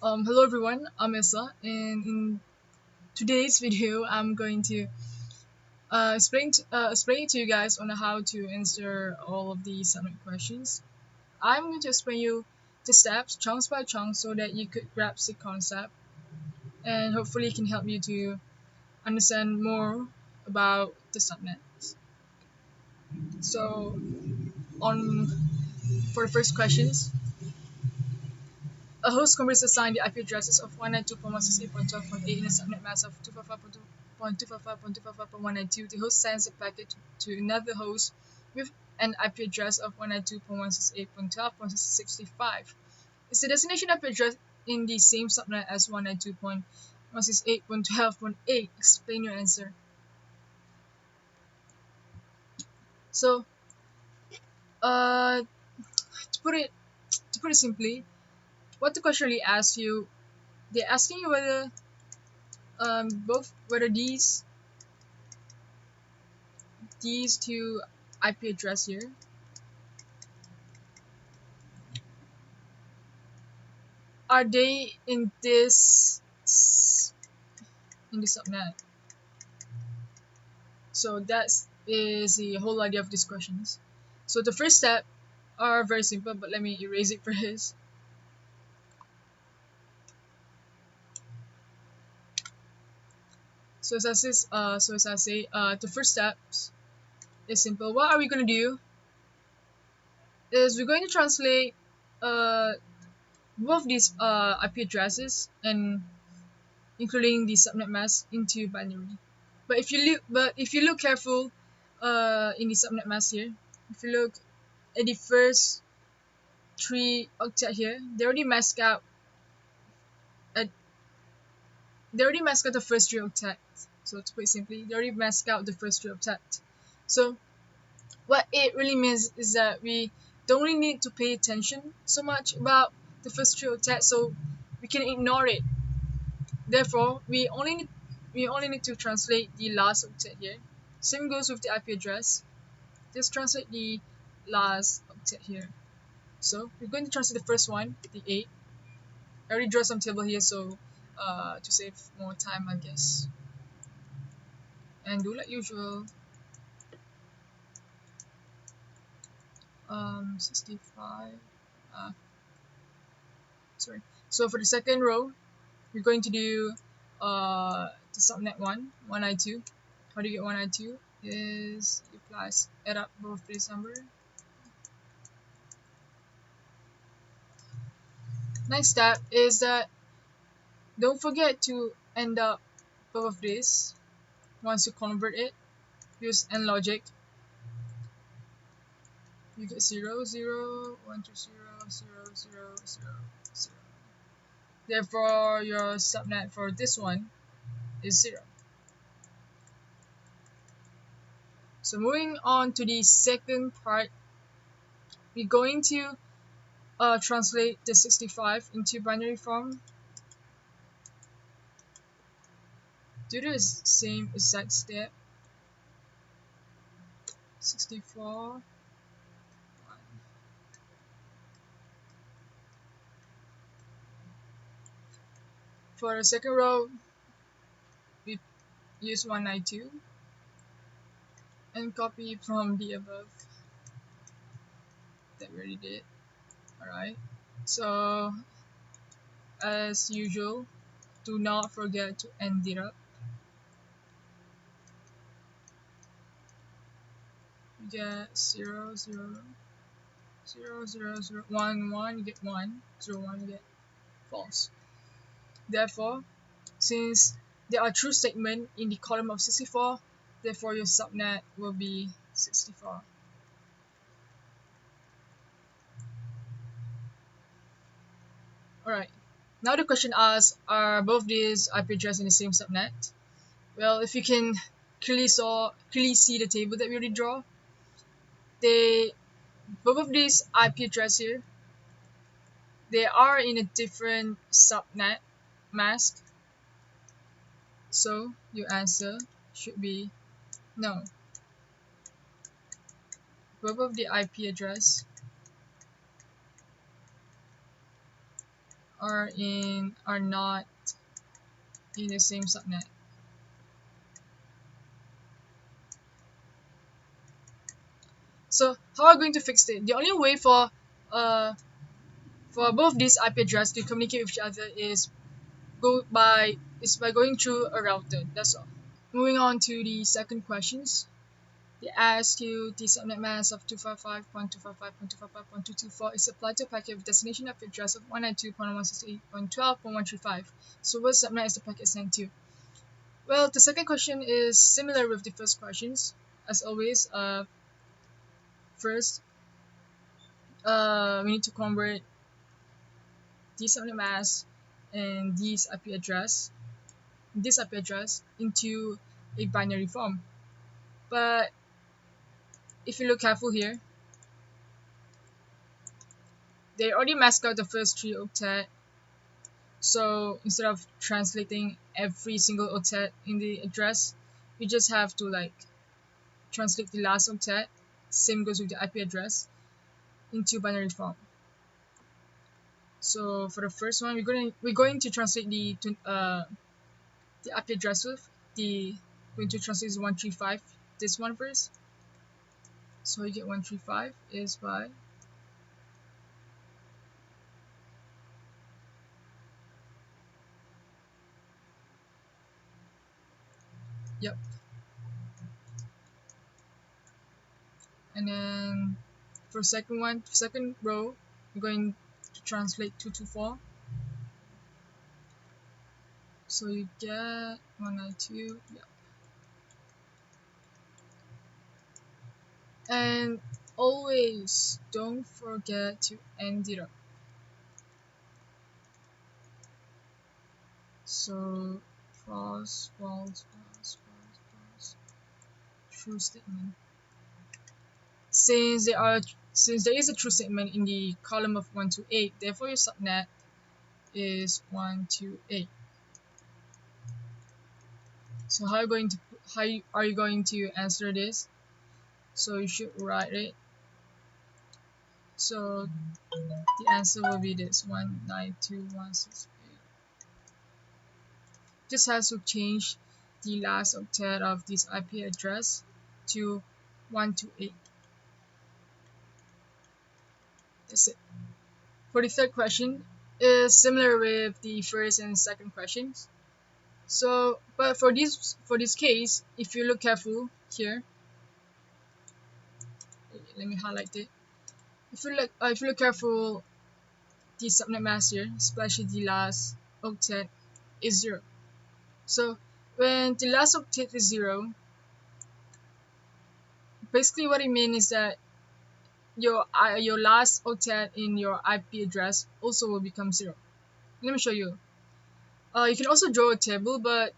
Hello everyone, I'm Issa, and in today's video, I'm going to explain to you guys on how to answer all of the Subnet questions. I'm going to explain you the steps, chunks by chunks, so that you could grasp the concept, and hopefully it can help you to understand more about the Subnet. So, on for the first questions, a host computer is assigned the IP addresses of 192.168.12.8 in a subnet mask of 255.255.255.192. The host sends a packet to another host with an IP address of 192.168.12.65. Is the destination IP address in the same subnet as 192.168.12.8? Explain your answer. So, uh, to put it to put it simply, what the question really asks you, they're asking you whether both whether these two IP address here are they in this subnet. So that is the whole idea of these questions. So the first step are very simple, but let me erase it first. So as I say, the first steps is simple. What are we going to do is we're going to translate uh, both these IP addresses and including the subnet mask into binary. But if you look careful in the subnet mask here, if you look at the first three octet here, uh, they already mask out the first three octet. So to put it simply, they already mask out the first three octet. So what it really means is that we don't really need to pay attention so much about the first three octet, so we can ignore it. Therefore, we only need to translate the last octet here. Same goes with the IP address. Just translate the last octet here. So we're going to translate the first one, the 8. I already draw some table here, so to save more time, I guess. And do like usual. 65. Uh, sorry. So for the second row, we're going to do the subnet 192. How do you get 192? Is you plus add up both these numbers. Next step is that don't forget to end up both of this. Once you convert it, use AND logic. You get 0, 0, 1 to 0, 0, 0, 0, 0. Therefore, your subnet for this one is 0. So moving on to the second part, we're going to translate the 65 into binary form. Do the same exact step. 64. 1. For the second row, we use 192 and copy from the above that we already did. Alright, so as usual, do not forget to end it up. You get 0, 0, 0, 0, 0, 1, 1, you get 1, 0, 1, you get false. Therefore, since there are true statements in the column of 64, therefore your subnet will be 64. Alright, now the question asks, are both these IP addresses in the same subnet? Well, if you can clearly see the table that we already draw, both of these IP addresses here, they are in a different subnet mask. So your answer should be no. Both of the IP address are not in the same subnet. So how are we going to fix it? The only way for both these IP address to communicate with each other is by going through a router. That's all. Moving on to the second questions. They ask you the subnet mask of 255.255.255.224 is applied to a packet with destination IP address of 192.168.12.135. So what subnet is the packet sent to? Well, the second question is similar with the first questions. As always, first, we need to convert this subnet mask and this IP address into a binary form. But if you look careful here, they already masked out the first 3 octet. So instead of translating every single octet in the address, you just have to like translate the last octet. Same goes with the IP address into binary form. So for the first one, we're going to translate the IP address with the going to translate is 135. This one first. So you get 135 is by yep. And then for second row, we're going to translate 224. So you get 192. Yep. And always don't forget to end it up. So false, false, false, false, false. True statement. Since there is a true statement in the column of 1 to 8, therefore your subnet is 1 to 8. So how are you going to answer this? So you should write it. So the answer will be this 192.168. Just has to change the last octet of this IP address to 128. That's it. For the third question is similar with the first and second questions. So, but for this case, if you look careful here, let me highlight it. If you look careful, the subnet mask here, especially the last octet, is 0. So when the last octet is 0, basically what it means is that your last octet in your IP address also will become 0. Let me show you. You can also draw a table, but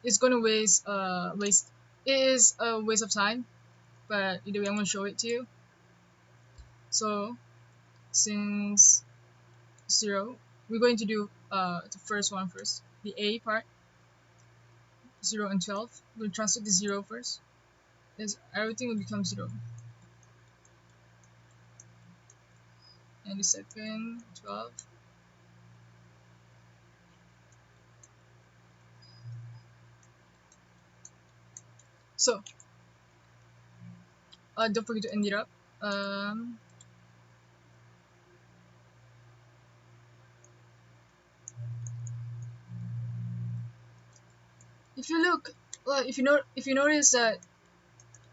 it's gonna waste. It is a waste of time, but either way, I'm gonna show it to you. So since 0, we're going to do the first one first, the A part, 0 and 12. We'll translate the 0 first, is everything will become 0. And the second 12. So don't forget to end it up. If you look, if you notice that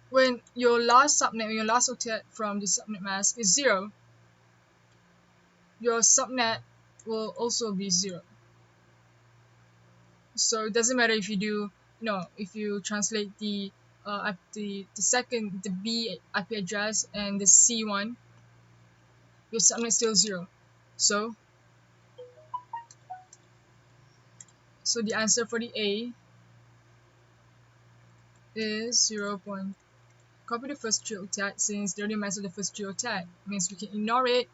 when your last octet from the subnet mask is 0, your subnet will also be 0. So it doesn't matter if you do, if you translate the B IP address and the C one, your subnet is still 0. So the answer for the A is 0. Copy the first 3 octet since they already matched the first 3 octet. Means we can ignore it.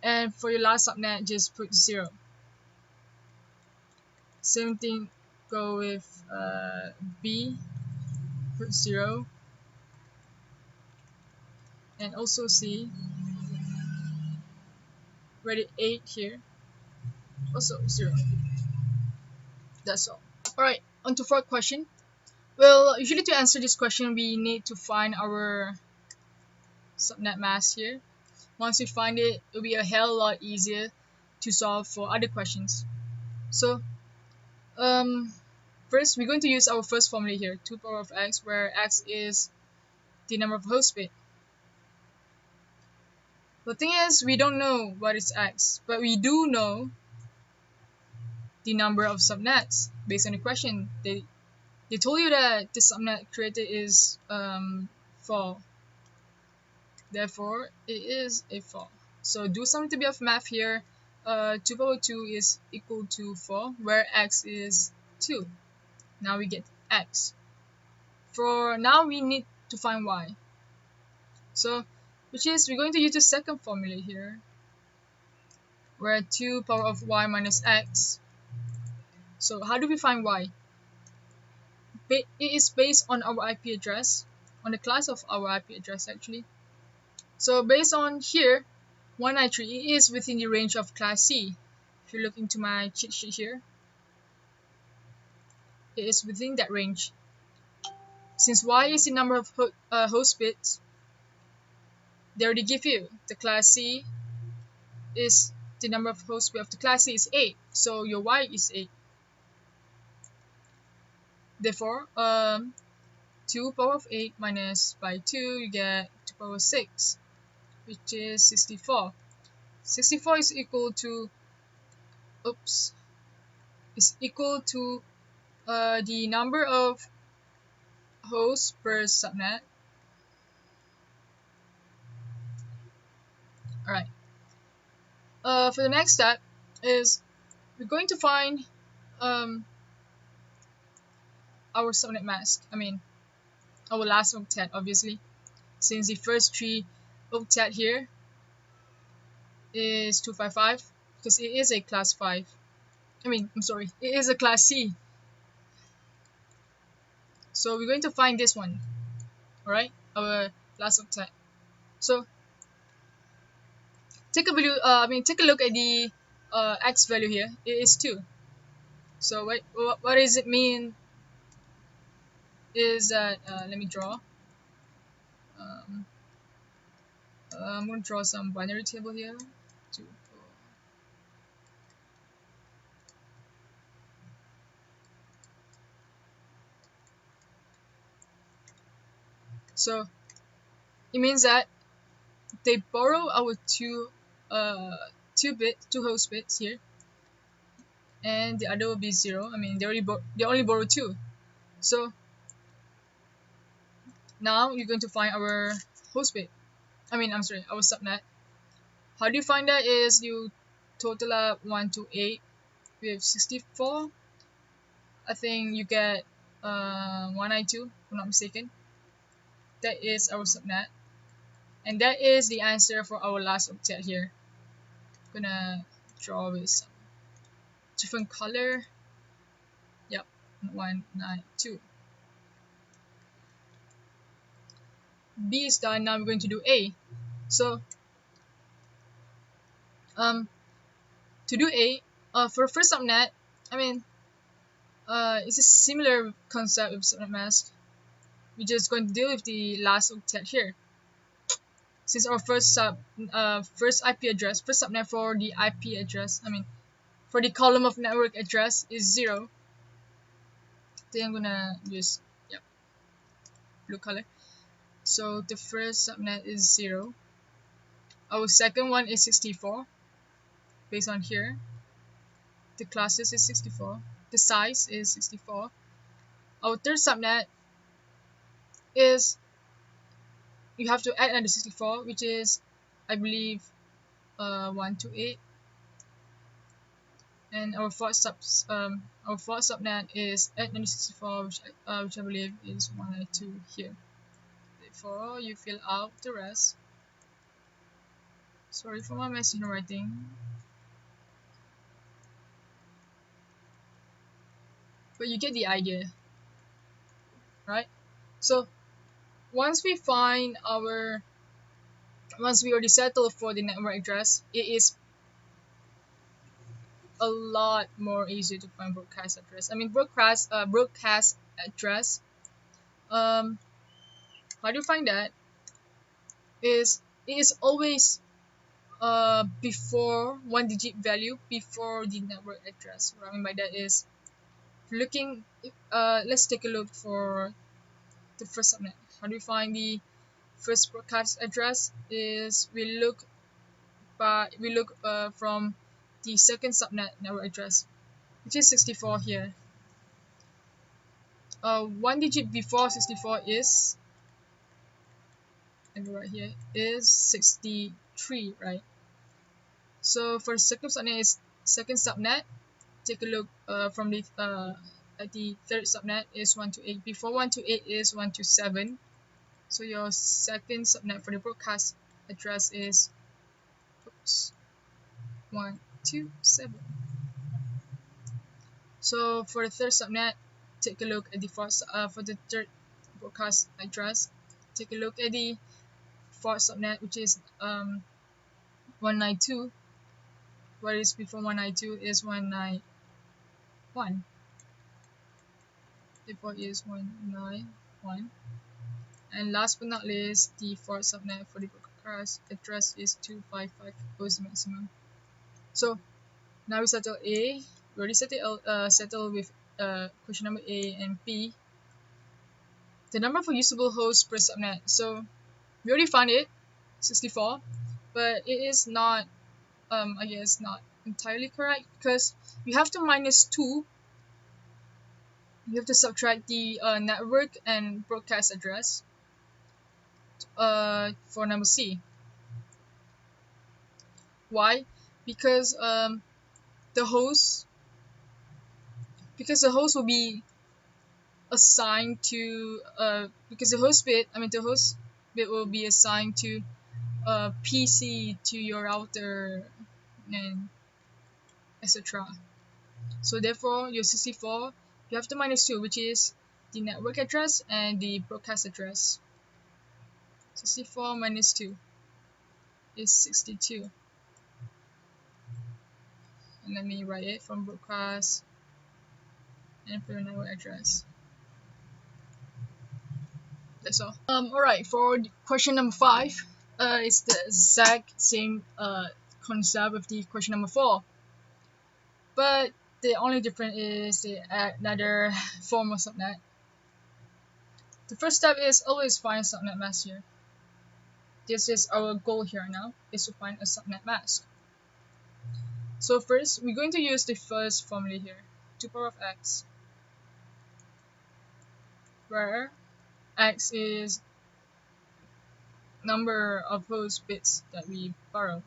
And for your last subnet, just put 0. Same thing, go with B, put 0. And also C, Ready 8 here. Also 0. That's all. Alright, on to fourth question. Well, usually to answer this question, we need to find our subnet mask here. Once we find it, it'll be a hell lot easier to solve for other questions. So, first we're going to use our first formula here, 2 power of x, where x is the number of host bit. The thing is, we don't know what is x, but we do know the number of subnets based on the question. They told you that the subnet created is 4. Therefore, it is a 4. So do some little bit of math here. 2 power 2 is equal to 4, where x is 2. Now we get x. For now, we need to find y. So, which is, we're going to use the second formula here, where 2 power of y minus x. So how do we find y? It is based on our IP address, on the class of our IP address actually. So based on here, 193 is within the range of class C. If you look into my cheat sheet here, it is within that range. Since y is the number of host bits, they already give you the class C is the number of host bits of the class C is 8, so your y is 8. Therefore, 2 power of 8 minus by 2, you get 2 power 6, which is 64. 64 is equal to, is equal to the number of hosts per subnet. Alright. For the next step is we're going to find our subnet mask. I mean, our last octet, obviously, since the first 3 octet here is 255, because it is a class 5. It is a class C. So we're going to find this one. Alright, our last octet. So take a look at the x value here. It is 2. So what does it mean? Is that let me draw. I'm going to draw some binary table here. 2, 4. So it means that they borrow our two host bits here, and the other will be 0. I mean, they only borrow 2. So now you're going to find our host bit. Our subnet. How do you find that? Is you total up 1 to 8 with 64. I think you get 192, if I'm not mistaken. That is our subnet, and that is the answer for our last octet here. I'm gonna draw with some different color. Yep, 192. B is done. Now we're going to do A. So to do A, for first subnet, it's a similar concept with subnet mask. We're just going to deal with the last octet here. Since our first IP address, first subnet for the IP address, for the column of network address is 0. Then I'm gonna use blue color. So the first subnet is 0. Our second one is 64. Based on here, the classes is 64. The size is 64. Our third subnet is, you have to add another 64, which is, I believe, 1 to 8. And our fourth subnet is add another 64, which I believe is 192 here. Therefore, you fill out the rest. Sorry for my messy writing, but you get the idea, right? So once we already settle for the network address, it is a lot more easier to find broadcast address. I mean broadcast address. Um, how do you find that? Is it is always before one digit value before the network address. What I mean by that is looking. Let's take a look for the first subnet. How do you find the first broadcast address? Is we look from the second subnet network address, which is 64 here. One digit before 64 is, and right here is 63, right? So for second subnet, take a look from the at the third subnet is 128. Before 128 is 127. So your second subnet for the broadcast address is 127. So for the third subnet, take a look at the for the third broadcast address. Take a look at the fourth subnet, which is 192. What is before 192 is 191. Before is 191. And last but not least, the fourth subnet for the broadcast address is 255 is the maximum. So now we settle A. We already settle with question number A and B. The number for usable hosts per subnet. So we already found it, 64, but it is not, I guess, not entirely correct because you have to minus 2. You have to subtract the network and broadcast address for number C. Why? Because the host will be assigned to because the host bit will be assigned to PC, to your router, and etc. So therefore your 64 you have to minus 2, which is the network address and the broadcast address. 64 minus 2 is 62. And let me write it from broadcast and for the network address. That's all. Alright, for question number 5, it's the exact same concept with the question number 4. But the only difference is they add another form of subnet. The first step is always find subnet mask here. This is our goal here now, is to find a subnet mask. So first, we're going to use the first formula here, 2 power of x, where x is number of host bits that we borrow.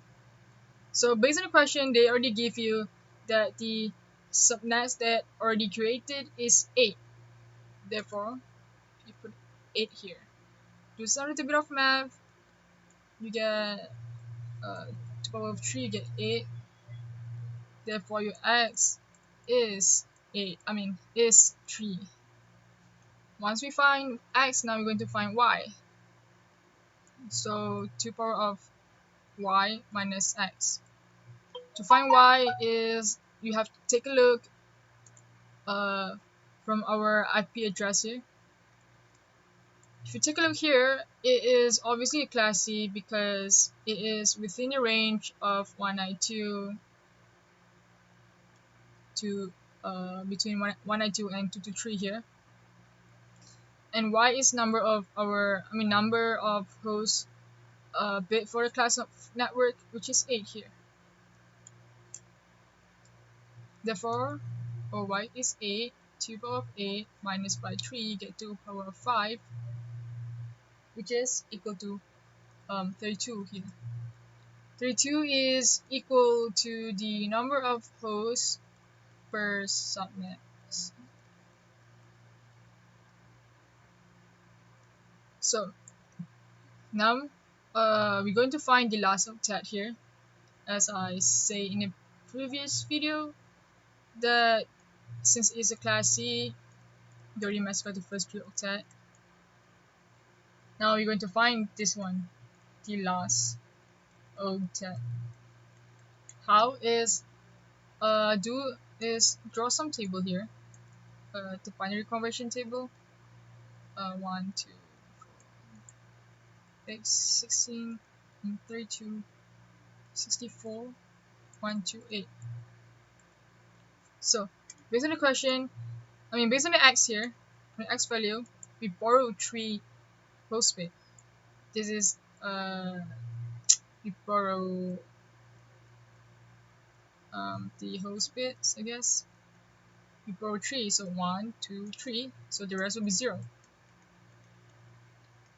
So based on the question, they already give you that the subnets that already created is 8. Therefore, you put 8 here. Do some little bit of math, you get 2 power of 3, you get 8. Therefore, your x is 3. Once we find x, now we're going to find y. So 2 power of y minus x. To find y is you have to take a look from our IP address here. If you take a look here, it is obviously a class C because it is within the range of 192 to between 192 and 223 here. And y is number of hosts bit for the class of network, which is 8 here. Therefore, our y is 8. 2 power of 8 minus by 3, you get 2 power of 5, which is equal to 32 here. 32 is equal to the number of hosts per subnet. So now we're going to find the last octet here. As I say in a previous video, that since it's a class C, you already messed with the first 3 octet. Now we're going to find this one, the last octet. How is do is draw some table here. The binary conversion table. 1, 2, 8, 16, 32, 64, 1, 2, 8. So based on the question, based on the x here, the x value, we borrow 3 host bit. This is we borrow the host bits, I guess. We borrow 3, so 1, 2, 3, so the rest will be 0.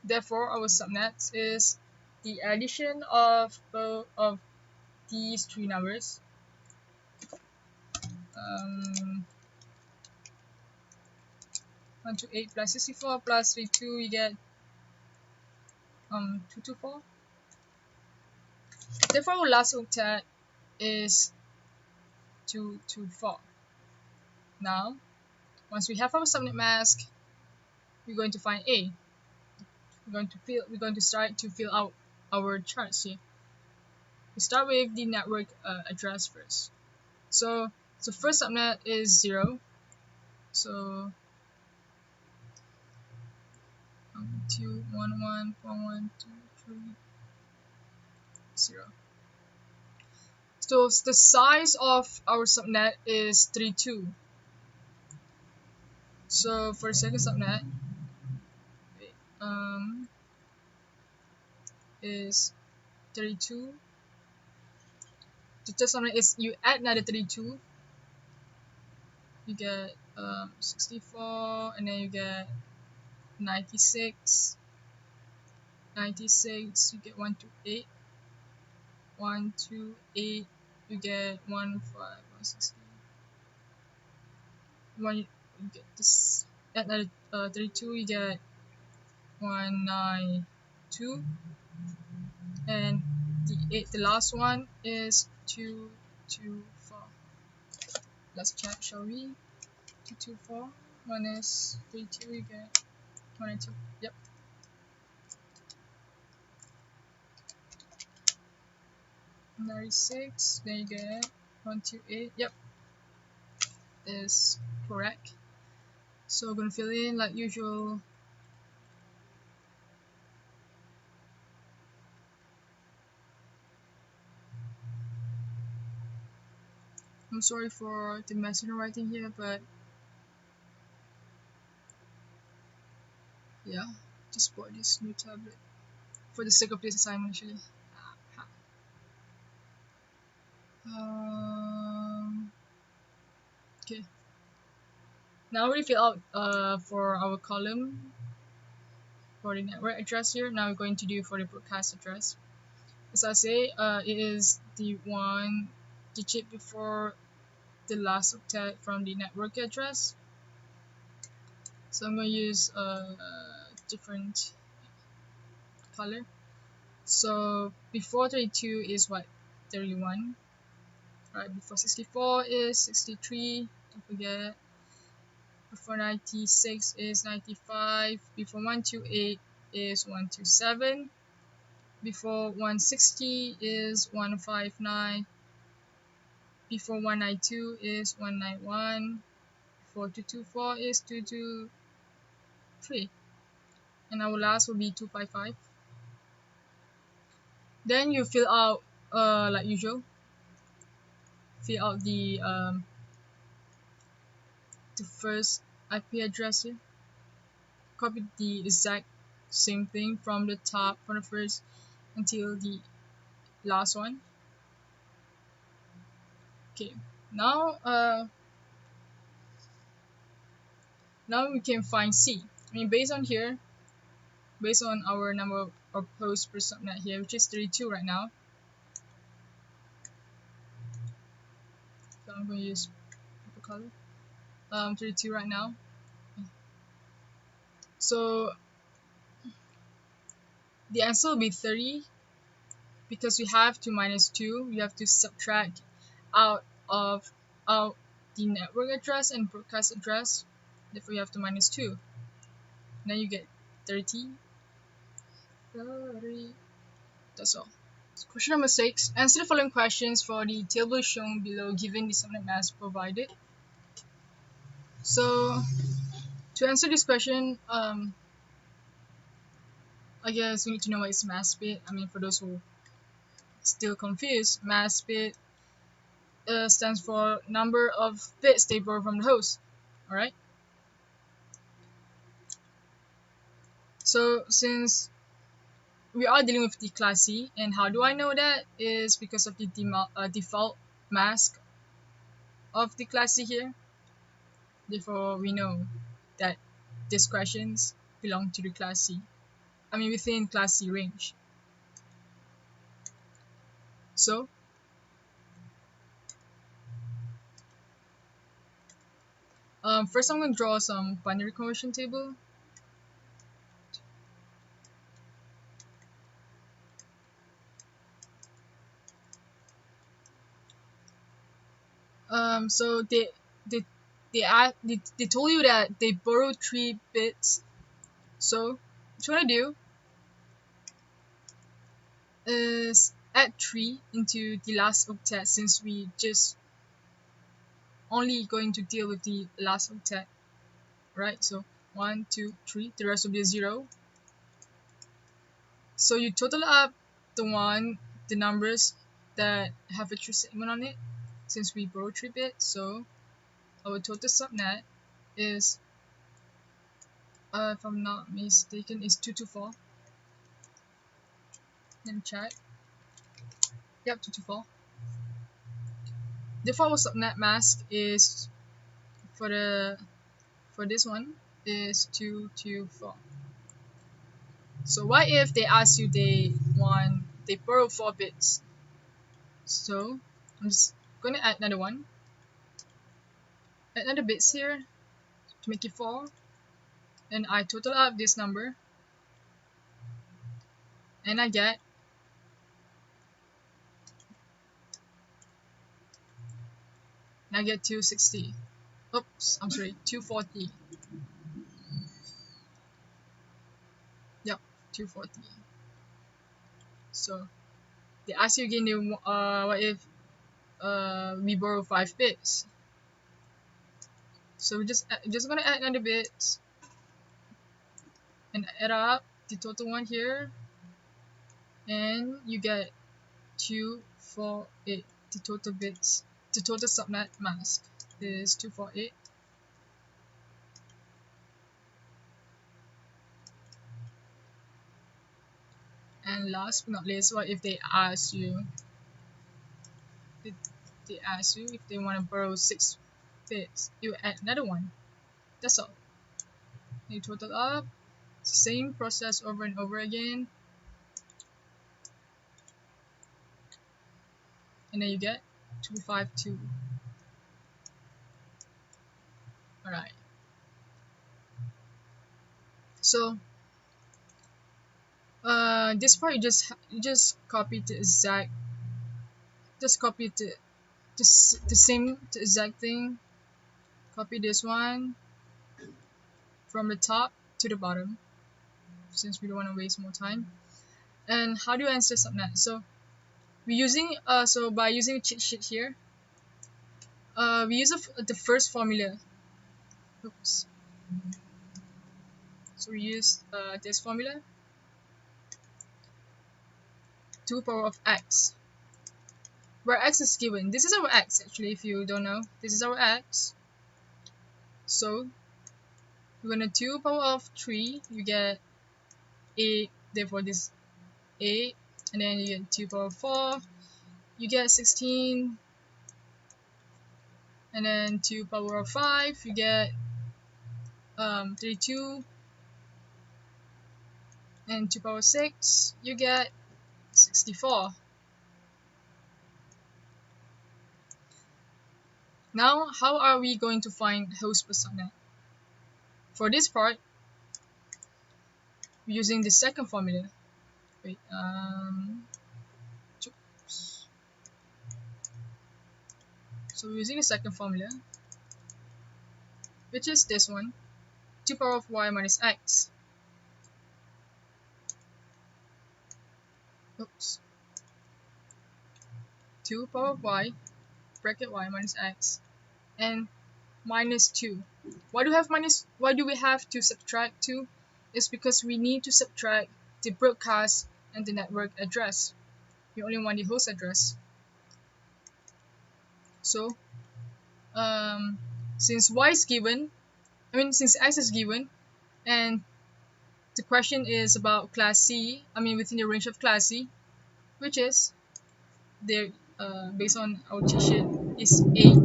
Therefore, our subnet is the addition of both of these 3 numbers. 128 plus 64 plus 32, you get 224. Therefore, our last octet is 224. Now, once we have our subnet mask, we're going to find A. We're going to start to fill out our charts here. We start with the network address first. So first subnet is 0. So 211.1.1.2.3.0. So the size of our subnet is 32. So for the second subnet, is 32. The third subnet is you add another 32, you get 64, and then you get 96. 96, you get 128. 128, you get 15160. You get this. Add another 32, you get 192. And the last one is 224. Let's check, shall we? 224 minus 32, you get 22. Yep. 96, then you get 128. Yep, is correct. So we're gonna fill in like usual. I'm sorry for the mess in writing here, but yeah, just bought this new tablet for the sake of this assignment actually. Okay. Now we fill out for our column for the network address here. Now we're going to do for the broadcast address. As I say, it is the one digit before the last octet from the network address. So I'm going to use a different color. So before 32 is what? 31. Right, before 64 is 63. Don't forget. Before 96 is 95. Before 128 is 127. Before 160 is 159. Before 192 is 191. Before 224 is 223. And our last will be 255. Then you fill out like usual. Fill out the first IP address here. Copy the exact same thing from the top, from the first until the last one. Okay, now now we can find C. Based on here, based on our number of hosts per subnet here, which is 32 right now. So I'm going to use purple color. 32 right now. So the answer will be 30 because we have to minus 2. We have to subtract out the network address and broadcast address. Therefore, you have to minus 2. Then you get 30. 30. That's all. Question number 6. Answer the following questions for the table shown below given the subnet mask provided. So to answer this question, I guess we need to know what is mask bit. I mean, for those who still confused, mask bit stands for number of bits they borrow from the host. Alright? So since we are dealing with the class C, and how do I know that is because of the default mask of the class C here. Therefore, we know that these questions belong to the class C. I mean, within class C range. So, first I'm going to draw some binary conversion table. So they told you that they borrow 3 bits. So what you want to do is add 3 into the last octet, since we just only going to deal with the last octet, right? So 1, 2, 3. The rest will be a 0. So you total up the numbers that have a true segment on it, since we borrow 3 bits. So our total subnet is, if I'm not mistaken, is 224. Let me check. Yep, 224. Therefore, our subnet mask is for this one is 224. So what if they ask you they borrow 4 bits? So I'm just gonna add another one. Add another bits here to make it 4. And I total up this number. And I get 260. Oops, I'm sorry, 240. Yep, 240. So they ask you again, what if we borrow 5 bits? So we're just gonna add another bit and add up the total one here, and you get 248. The total bits, the total subnet mask is 248. And last but not least, what if they ask you if they want to borrow 6 bits? You add another one. That's all. You total up. Same process over and over again. And then you get 252. Alright. So this part you just copy the exact, just copy the same the exact thing. Copy this one from the top to the bottom, since we don't want to waste more time. And how do you answer subnet? So we're using by using a cheat sheet here, we use the first formula. Oops. So we use this formula, 2 power of x, where x is given. This is our x, actually, if you don't know. This is our x. So we're gonna 2 power of 3, you get 8, therefore this 8, and then you get 2 power of 4, you get 16, and then 2 power of 5, you get 32, and 2 power of 6, you get 64. Now, how are we going to find host per subnet? For this part, we're using the second formula. Wait, so we're using the second formula, which is this one, 2 power of y minus x. Oops. 2 power of y bracket y minus x and minus 2. Why do we have to subtract 2? It's because we need to subtract the broadcast and the network address. We only want the host address. So since y is given, since x is given, and the question is about class C, within the range of class C, which is there based on our cheat sheet is 8.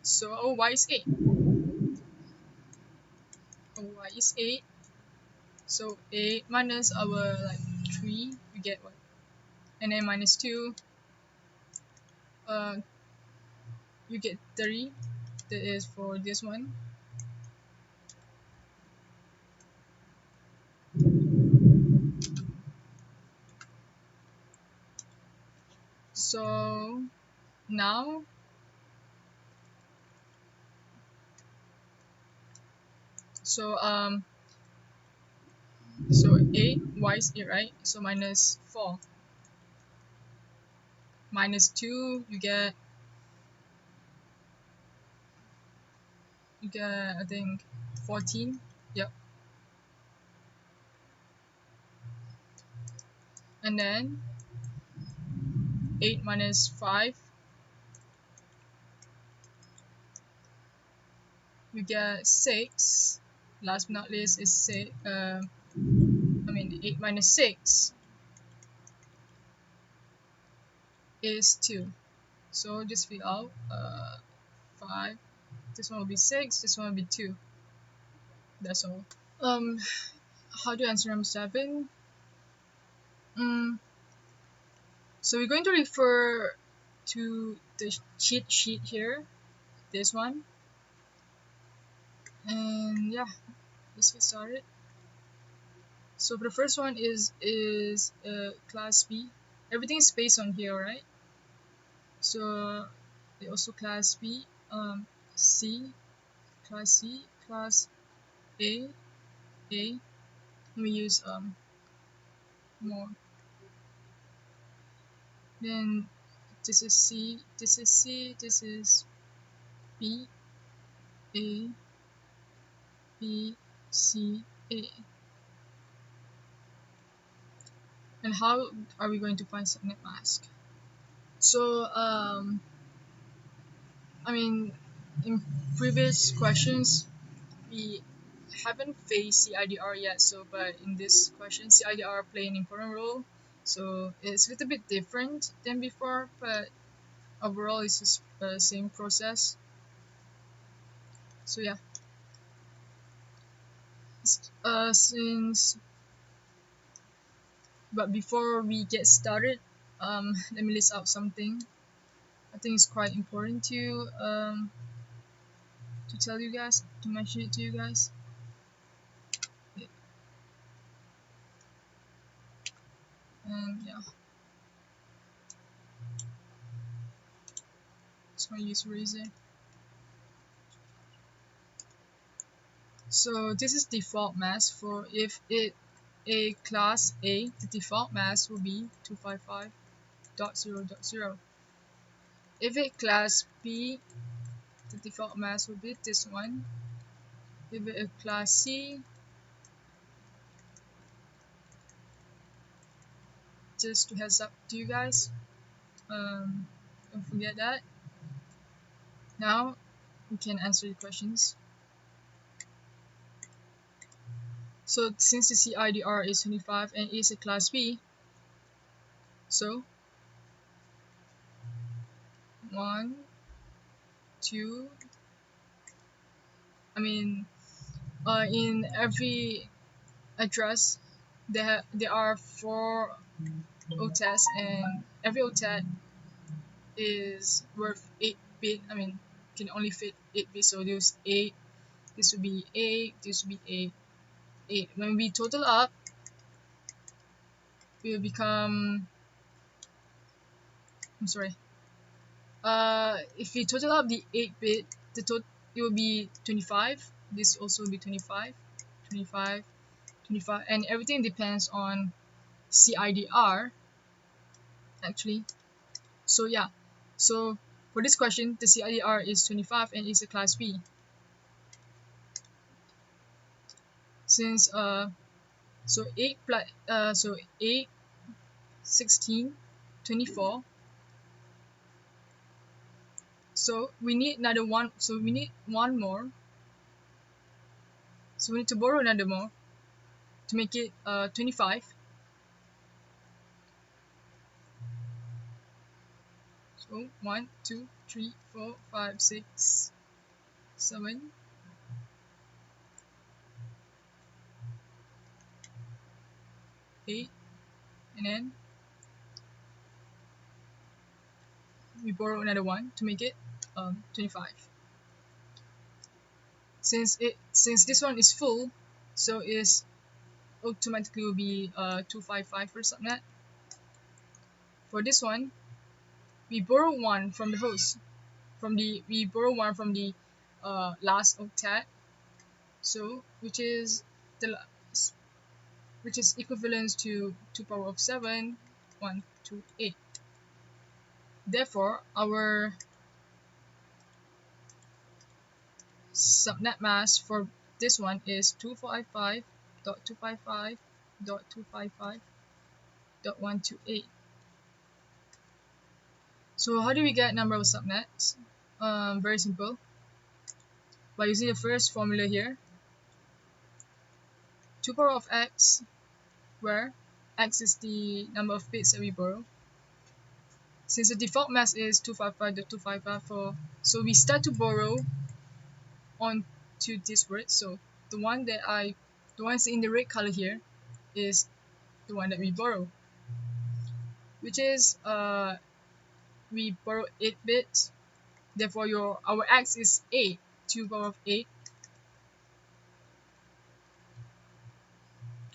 So our y is 8. Our y is 8. So 8 minus our 3, we get what? And then minus 2, uh, you get 30. That is for this one. So now, so 8, y is 8, right? So minus 4. Minus 2, you get I think 14. Yep. And then 8 minus 5, you get 6. Last but not least is 6. 8 minus 6 is 2. So just fill out 5. This one will be 6. This one will be 2. That's all. How to answer number 7? So we're going to refer to the cheat sheet here, this one, and yeah, let's get started. So for the first one is class B. Everything is based on here, right? So they also class B, C, class C, class A. Let me use more. Then this is C, this is C, this is B, A, B, C, A. And how are we going to find subnet mask? So in previous questions we haven't faced CIDR yet. So but in this question CIDR play an important role. So it's a little bit different than before, but overall it's the same process. So yeah. But before we get started, let me list out something I think it's quite important to tell you guys, to mention it to you guys. And yeah, just gonna use Razor. So this is default mask for if it a class A, the default mask will be 255.0.0. If it class B, the default mask will be this one. If it a class C, just to heads up to you guys, don't forget that. Now we can answer the questions. So since the CIDR is 25 and is a class B, so 1, 2, in every address there are 4 octets, and every octet is worth 8 bit. Can only fit 8 bits, so there's 8. This would be 8. This would be 8. When we total up, it will become. I'm sorry. If we total up the 8 bit, it will be 25. This also will be 25, 25, 25, and everything depends on CIDR actually. So yeah, so for this question, the CIDR is 25 and is a class B. Since so 8 plus so 8, 16, 24. So we need another one. So we need one more. So we need to borrow another more to make it 25. So 1, 2, 3, 4, 5, 6, 7, 8, and then we borrow another one to make it 25. Since this one is full, so is automatically will be 255 for subnet. For this one, we borrow one from the host. We borrow one from the last octet. So which is equivalent to 2 power of 7, 1, 2, 8. Therefore, our subnet mask for this one is 255.255.255.128. So how do we get number of subnets? Very simple. By using the first formula here, 2 power of x, where x is the number of bits that we borrow. Since the default mask is 255.255, so we start to borrow on to this word. So the one in the red color here is the one that we borrow, which is we borrow 8 bits. Therefore our x is 8, 2 power of 8.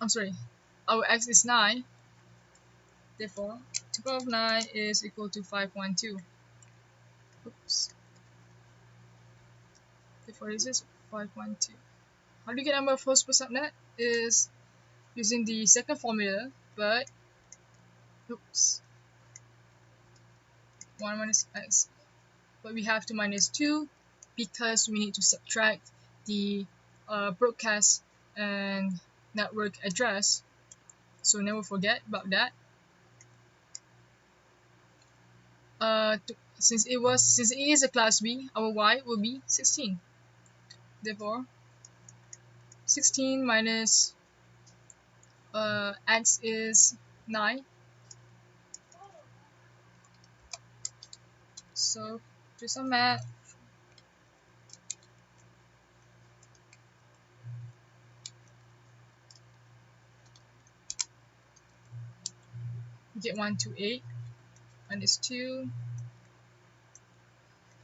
I'm sorry, our x is 9. Therefore 2 power of 9 is equal to 512. Oops. Therefore this is 512. How do you get number of hosts per subnet? Is using the second formula, but oops, 1 minus x, but we have to minus 2 because we need to subtract the broadcast and network address. So never forget about that. Since it is a class B, our y will be 16. Therefore, 16 minus x is 9. So do some math. We get 128 minus 2,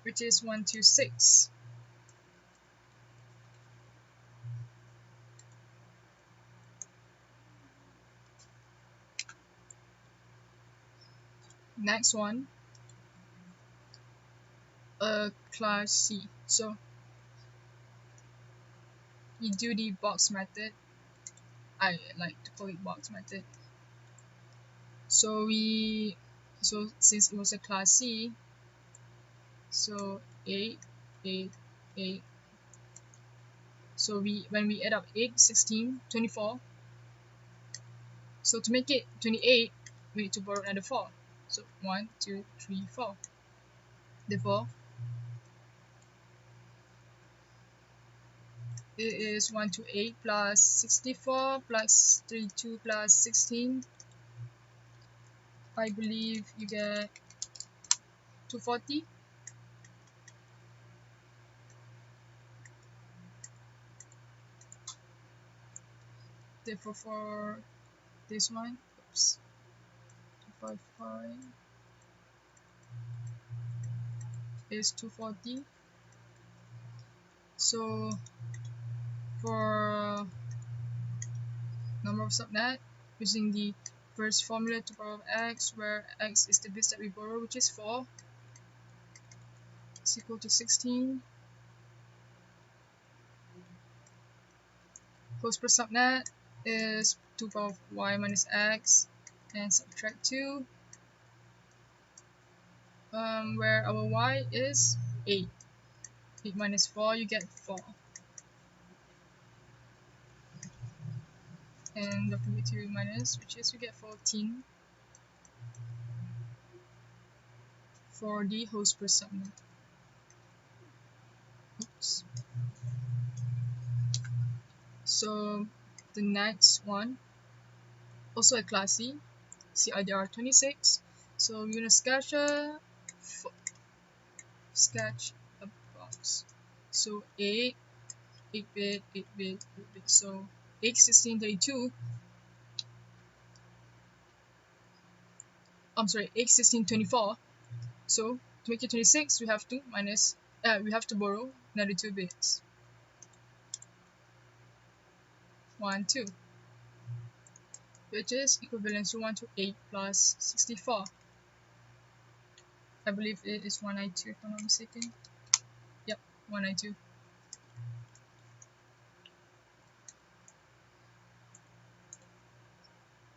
which is 126. Next one, class C. So you do the box method. I like to call it box method. So since it was a class C, so 8, 8, 8. So when we add up 8, 16, 24. So to make it 28, we need to borrow another 4. So 1, 2, 3, 4. Therefore, it is 128 plus 64 plus 32 plus 16. I believe you get 240. Therefore, for this one, oops, 255 is 240. So for number of subnet, using the first formula, 2 power of x, where x is the bits that we borrow, which is 4, is equal to 16. Host per subnet is 2 power of y minus x, and subtract 2. where our y is 8. 8 minus 4, you get 4. And don't forget to minus, which is you get 14 for the host per subnet. Oops. So the next one, also a class C, CIDR 26. So we're gonna sketch a box. So 8, 8-bit, 8-bit, 8-bit. So 81632. I'm sorry, 81624. So to make it 26, we have to borrow another 2 bits. 1, 2, which is equivalent to 1 to 8 plus 64. I believe it is 192 if I'm not mistaken. Yep, 192.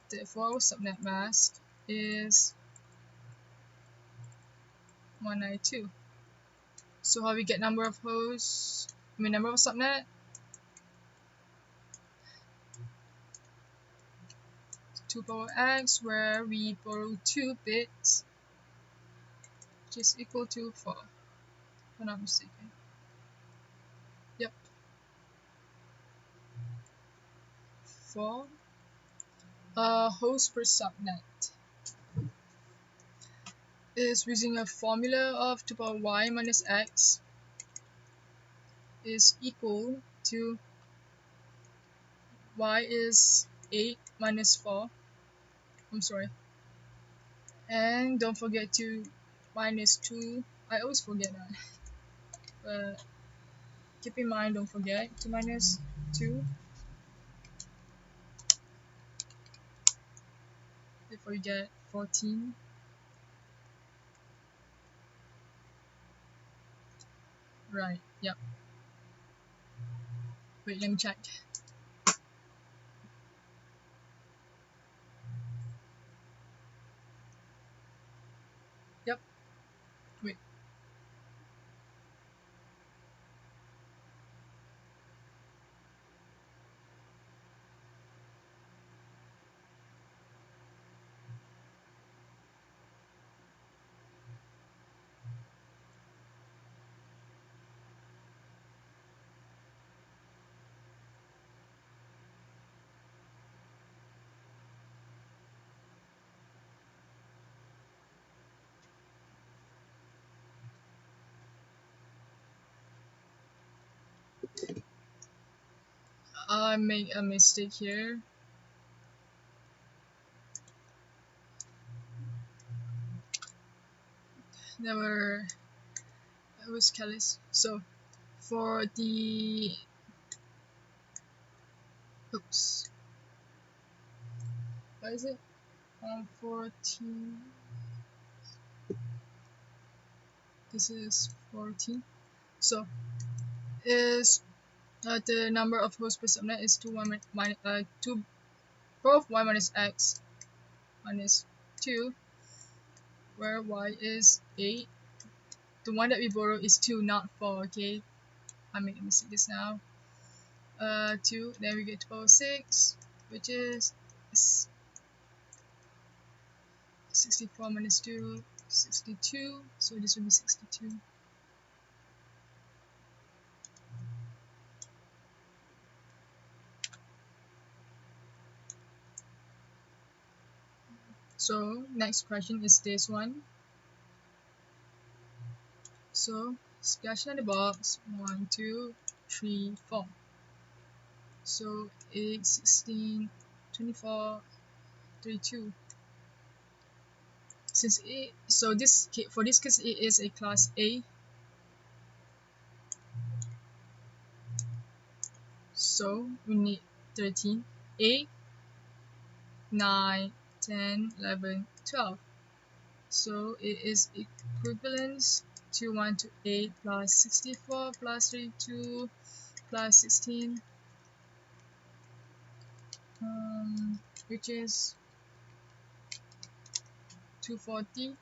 Therefore, subnet mask is 192. So how we get number of hosts, number of subnet? 2 power x, where we borrow 2 bits, which is equal to 4, if I'm not mistaken. Yep. 4 hosts per subnet is using a formula of 2 power y minus x is equal to y is 8 minus 4. I'm sorry. And don't forget to minus 2. I always forget that. But keep in mind, don't forget to minus 2 before you get 14. Right, yep. Wait, let me check. Yep. Wait. I made a mistake here. I was careless. So for the oops, what is it? 14. This is 14. So is the number of hosts per subnet is 2 power of y minus x minus 2, where y is 8. The one that we borrow is 2, not 4. Okay, I made a mistake just now. 2, then we get to power 6, which is 64 minus 2, 62. So this will be 62. So next question is this one. So sketch the box 1, 2, 3, 4. So 8, 16, 24, 32. Since it, so this for this case it is a class A. So we need 13, 8, 9, 10, 11, 12. So it is equivalent to 1 to 8 plus 64 plus 32 plus 16, which is 240.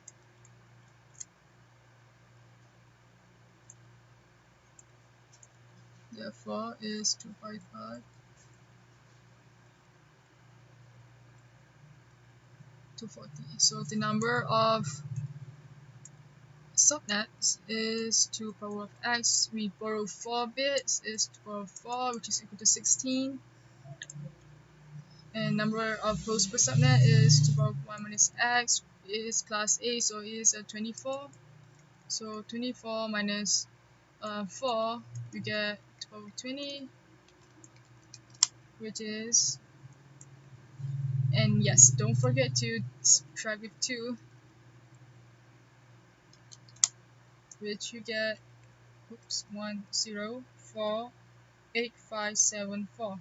therefore is 255, 240. So the number of subnets is 2 power of x. We borrow 4 bits is 2 power of 4, which is equal to 16. And number of hosts per subnet is 2 power of 1 minus x. It is class A, so it is a 24. So 24 minus 4, we get 2 power of 20, which is, and yes, don't forget to subtract with 2, which you get, oops, 1048574.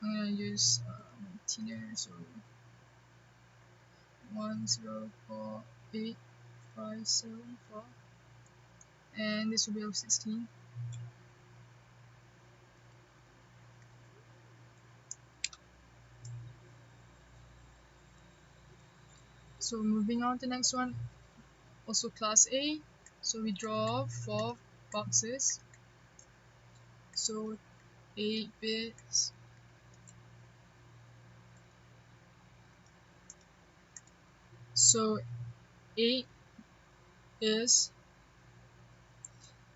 I'm gonna use teener, so 1048574, and this will be of 16. So moving on to the next one, also class A. So we draw 4 boxes, so 8 bits. So 8 is,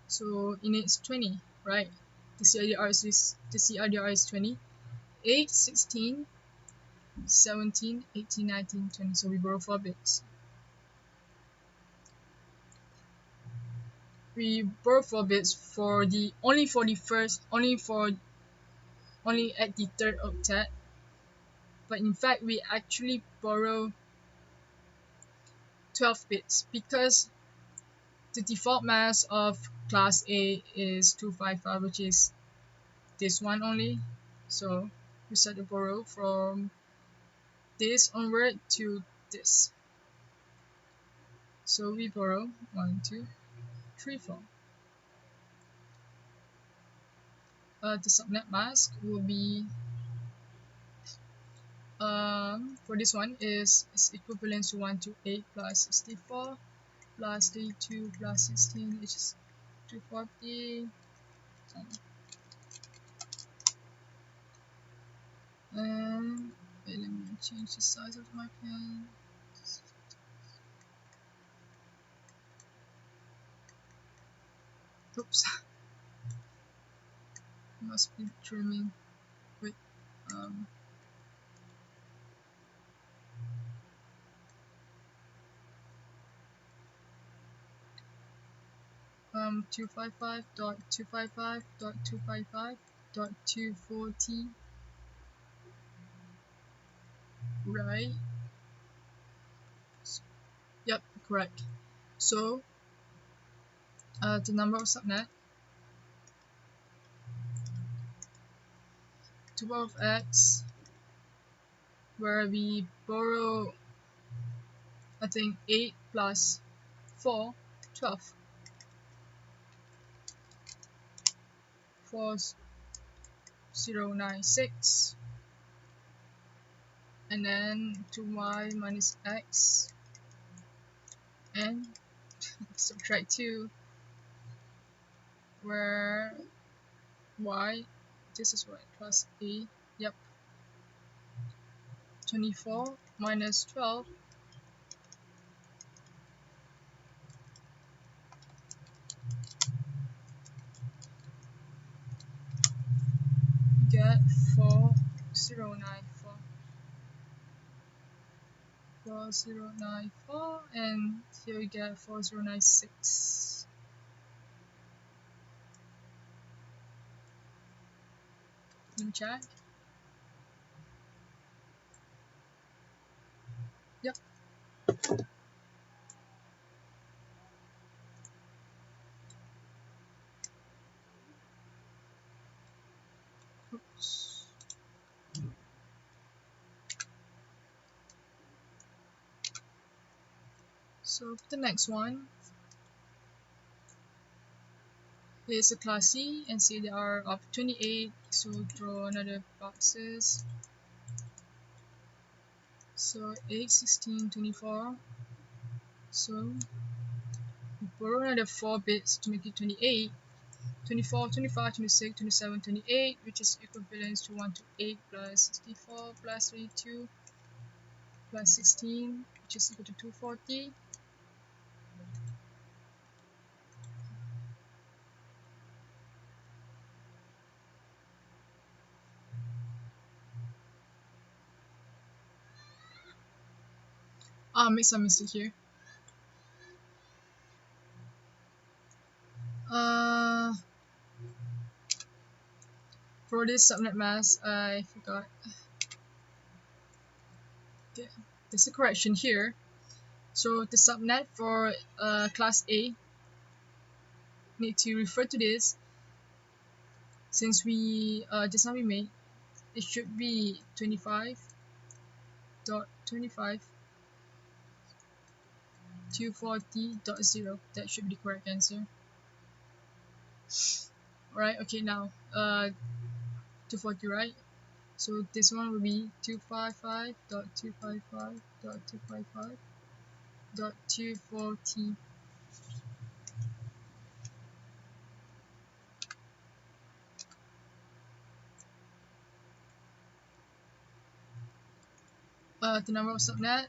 so in it's 20, right? The CRDR is 20. 8, 16, 17, 18, 19, 20. So we borrow 4 bits. We borrow 4 bits for the only at the third octet, but in fact we actually borrow 12 bits because the default mask of class A is 255, which is this one only. So we start to borrow from this onward to this. So we borrow 1, 2, 3, 4. The subnet mask will be, for this one is equivalent to 128 plus 64 plus 32 plus 16, which is 240. And wait, let me change the size of my pen. Oops. Must be trimming with 255.255.255.240, right? Yep, correct. So the number of subnet 2 of x, where we borrow, I think 8 plus 4, 12. 4096, and then 2y minus x, and subtract 2, where y, this is y plus a, yep, 24 minus 12, get 4094. 4094, and here we get 4096. Let me check. Yep. Oops. So the next one is a class C, and say there are of 28, so draw another boxes. So 8, 16, 24. So we borrow another 4 bits to make it 28. 24, 25, 26, 27, 28, which is equivalent to 128 plus 64 plus 32 plus 16, which is equal to 240. I made some mistake here. For this subnet mask, I forgot. Okay, there's a correction here. So the subnet for class A need to refer to this, since we just now we made it should be 25.25.240.0. That should be the correct answer. Alright, okay, now 240, right? So this one will be 255.255.255.240. The number of subnet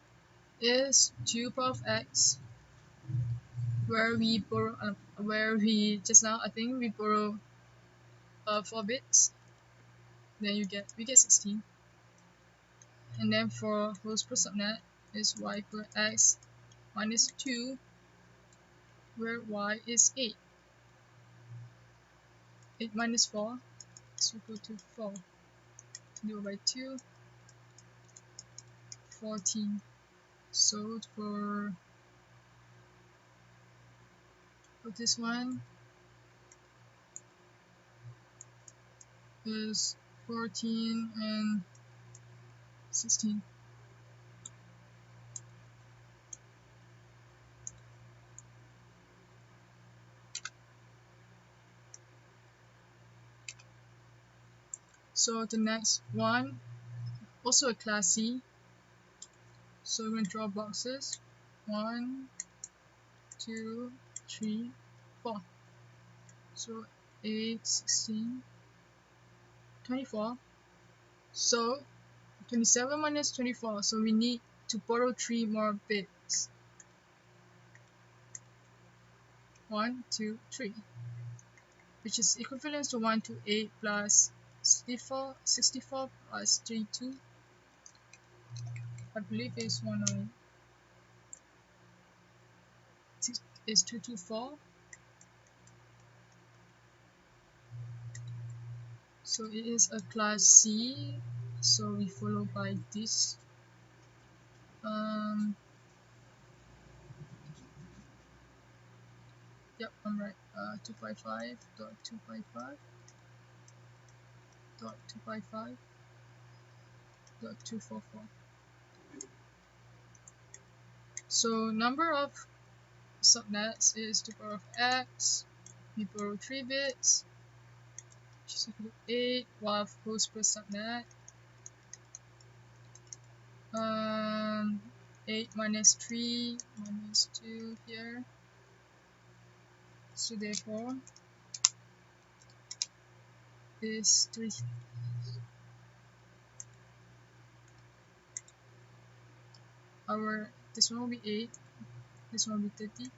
is 2 power of x, where we just now I think we borrow 4 bits, then we get 16. And then for host per subnet is y per x minus 2, where y is 8. 8 minus 4 is equal to 4. Divided by 2, 14. So for this one is 14 and 16. So the next one, also a class C. So we're going to draw boxes. 1, 2, 3, 4. So 8, 16, 24. So 27 minus 24. So we need to borrow 3 more bits. 1, 2, 3. Which is equivalent to 128 plus 64 plus 32. I believe is 108. Is 224. So it is a class C. So we follow by this. Yep, I'm right. 255.255.255.244. So number of subnets is 2 power of x. We borrow 3 bits, which is equal to 8, while host per subnet 8 minus 3 minus 2 here. So therefore is 3. This one will be 8, this one will be 30.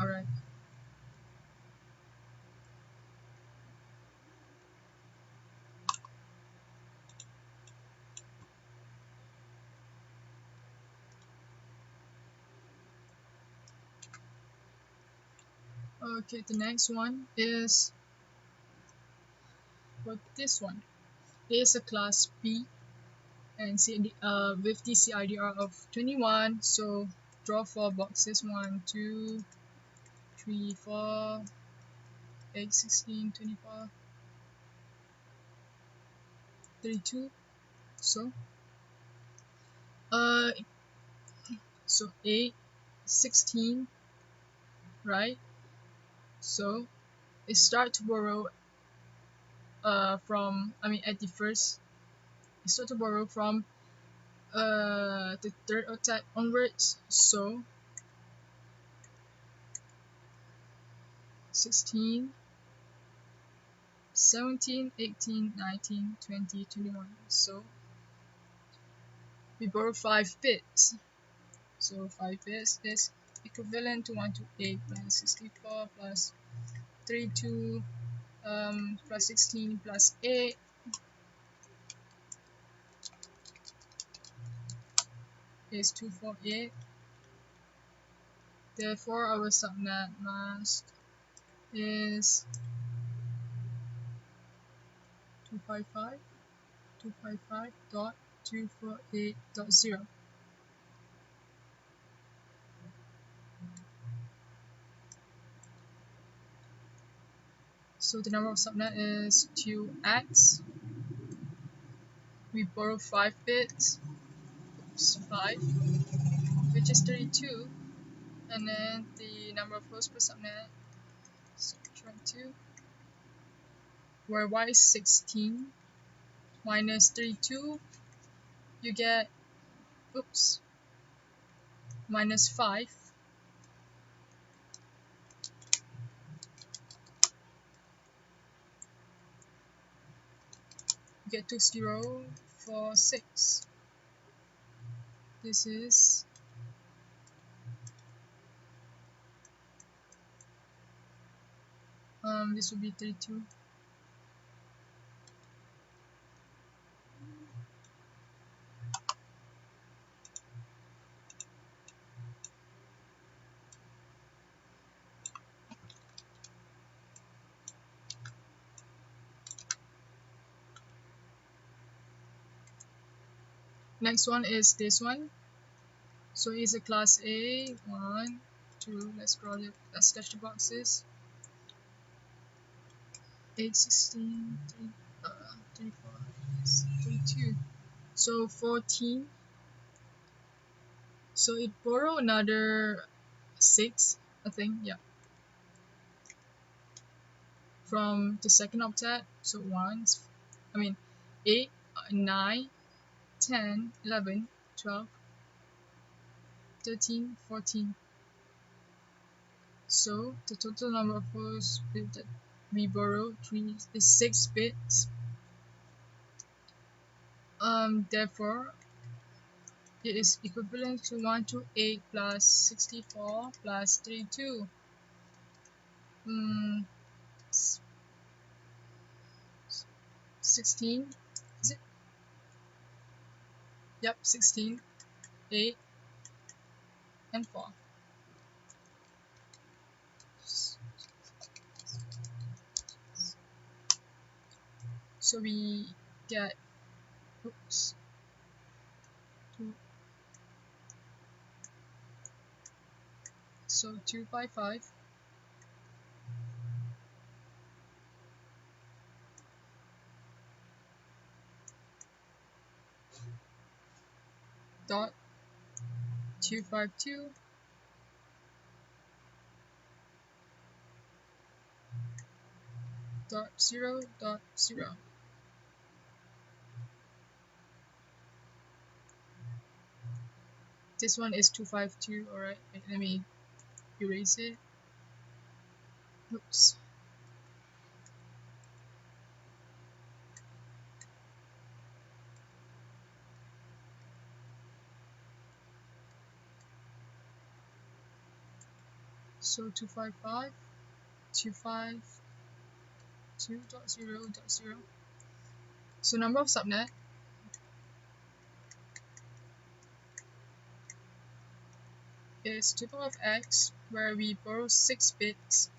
Alright. Okay, the next one is for this one. It is a class B and with the CIDR of 21. So draw 4 boxes. 1, 2, 3, 4, 8, 16, 24, 32. So 8, 16, right? So it start to borrow from at the first it start to borrow from the third octet onwards. So 16, 17, 18, 19, 20, 21. So we borrow 5 bits. So 5 bits is equivalent to 128 plus 64 plus 32 plus 16 plus 8 is 248. Therefore, our subnet mask is 255, 255.248.0. So the number of subnet is 2x. We borrow 5 bits, 5, which is 32. And then the number of hosts per subnet is 22, where y is 16 minus 32, you get, minus 5. You get 2046. This is this will be 32. Next one is this one. So it's a class A, 1, 2, let's sketch the boxes. 8, 16, 34, 32. So 14. So it borrow another 6, I think, yeah. From the second octet, so 8, 9, 10, 11, 12, 13, 14. So the total number of hosts that we borrow is 6 bits. Therefore, it is equivalent to 128 plus 64 plus 32. 16. Is it? Yep, 16, 8, and 4. So we get, so 255 dot 252 dot 0.0. This one is 252. Alright, let me erase it. So 255, 252.0.0. So number of subnet is 2 power of x, where we borrow 6 bits,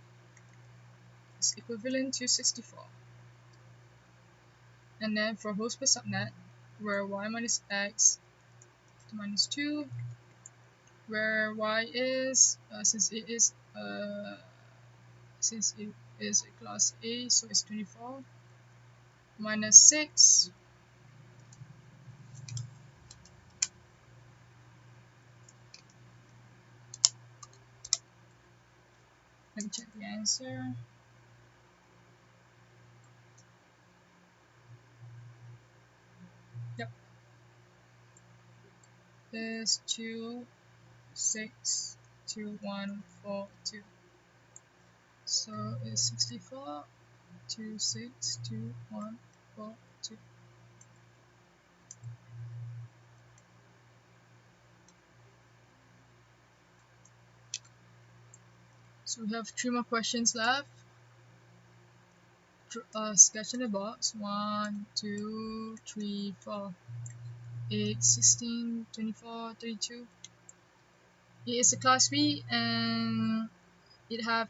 is equivalent to 64. And then for host per subnet, where y minus x minus 2, where y is, since it is a class A, so it's 24, minus 6, let me check the answer. Yep, is 262.142. So it's 64, 26, 2, 1, 4, 2. So we have 3 more questions left. Sketch in the box. 1, 2, 3, 4, 8, 16, 24, 32. It is a class B and it have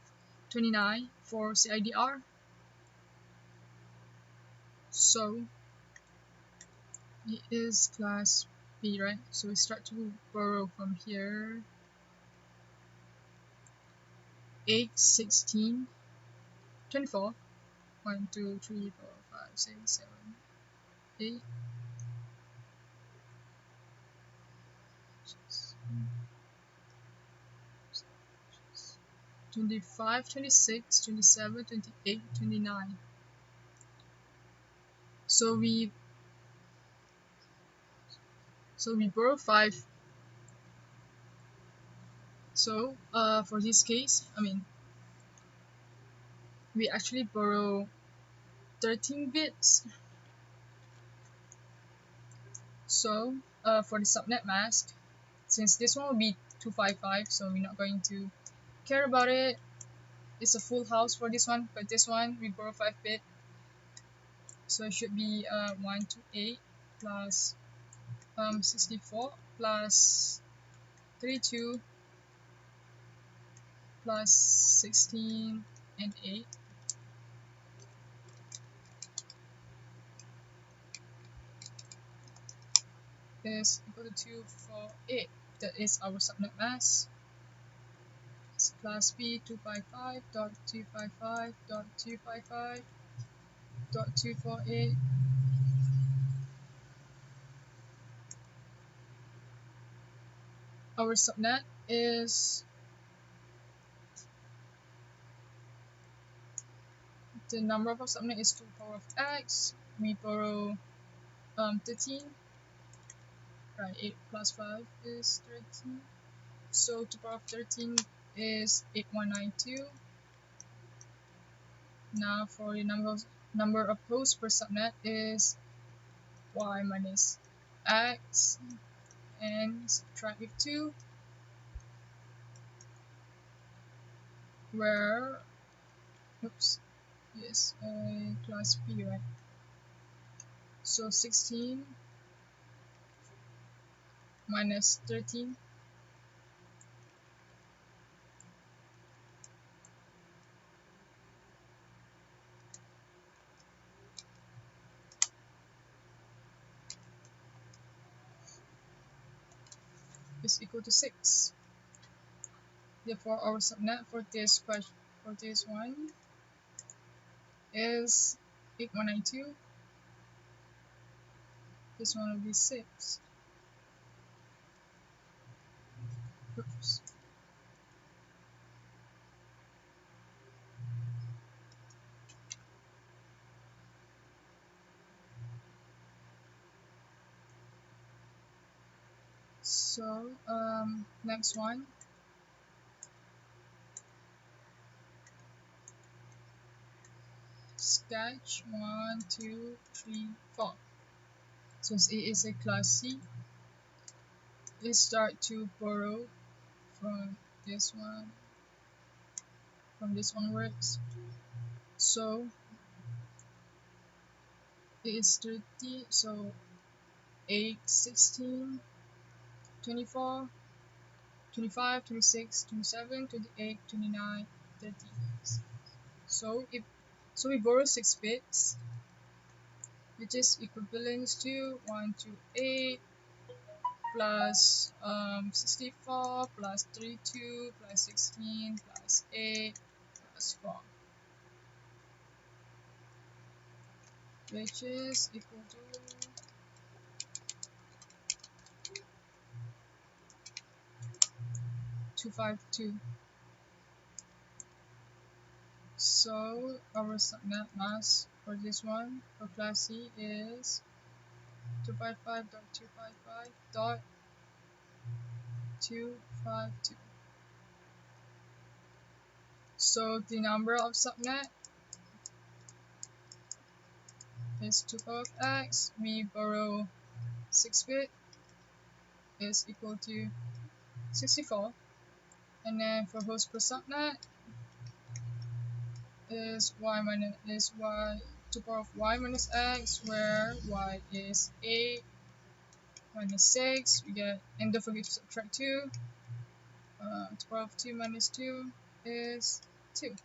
29 for CIDR. So it is class B, right? So we start to borrow from here. 8, 16, 24. 1, 2, 3, 4, 5, 6, 7, 8. 25, 26, 27, 28, 29. So we borrow 5. So for this case, we actually borrow 13 bits. So for the subnet mask, since this one will be 255, so we're not going to care about it. It's a full house for this one, but this one we borrow 5 bit, so it should be 128 plus 64 plus 32 plus 16 and 8 is equal to 248. That is our subnet mask. It's class B 255.255.255.248. Our subnet is the number of our subnet is 2 power of x. We borrow 13. Right, 8 plus 5 is 13. So 2 power of 13 is 8192. Now for the number of hosts per subnet is y minus x, and subtract with 2, where yes, class B, right? So 16 minus 13 is equal to 6. Therefore, our subnet for this one is 8192. This one will be 6. Oops. So next one, sketch 1, 2, 3, 4. Since it is a class C, let's start to borrow from this one, onwards. So it is 30, so 8, 16, 24, 25, 26, 27, 28, 29, 30. So we borrow 6 bits, which is equivalent to 128 plus 64 plus 32 plus 16 plus 8 plus 4, which is equal to 252. So our subnet mask for this one for class C is 255.255.252. So the number of subnet is 2 power of x. We borrow 6 bit is equal to 64. And then for host per subnet is y 2 power of y minus x, where y is 8 minus 6. We get, and don't forget to subtract 2. 2 power of 2 minus 2 is 2.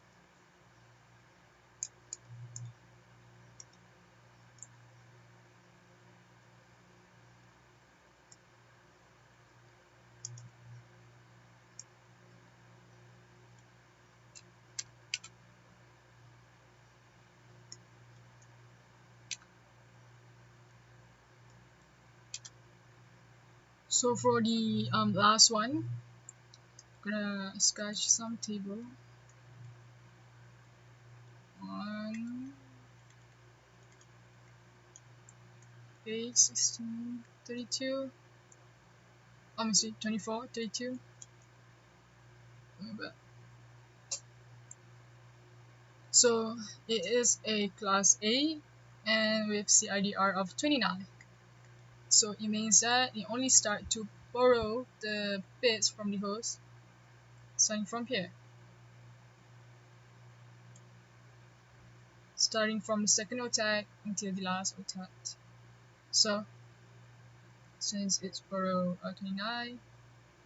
So for the last one, I'm gonna sketch some table on page 16, 32. Let me see, 24, 32. So it is a class A and with CIDR of 29. So it means that you only start to borrow the bits from the host starting from here. Starting from the second octet until the last octet. So since it's borrow 29,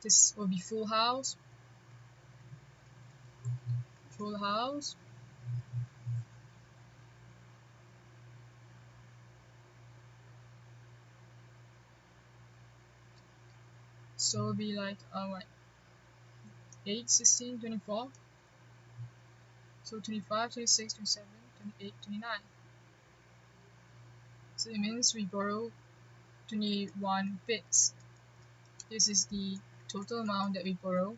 this will be full house. Full house. So it'll be like 8, 16, 24. So 25, 26, 27, 28, 29. So it means we borrow 21 bits. This is the total amount that we borrow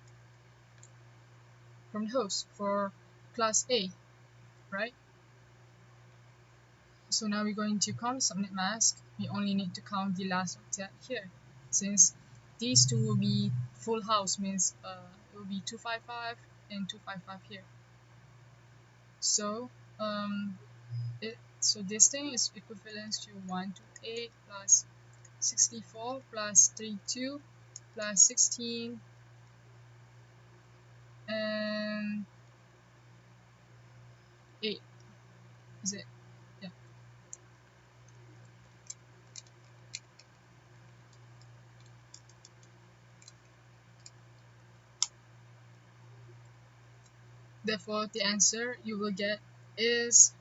from the host for class A, right? So now we're going to count subnet mask. We only need to count the last octet here, since these two will be full house, means it will be 255 and 255 here. So so this thing is equivalent to 128 plus 64 plus 32 plus 16 and 8. Is it? Yeah. Therefore, the answer you will get is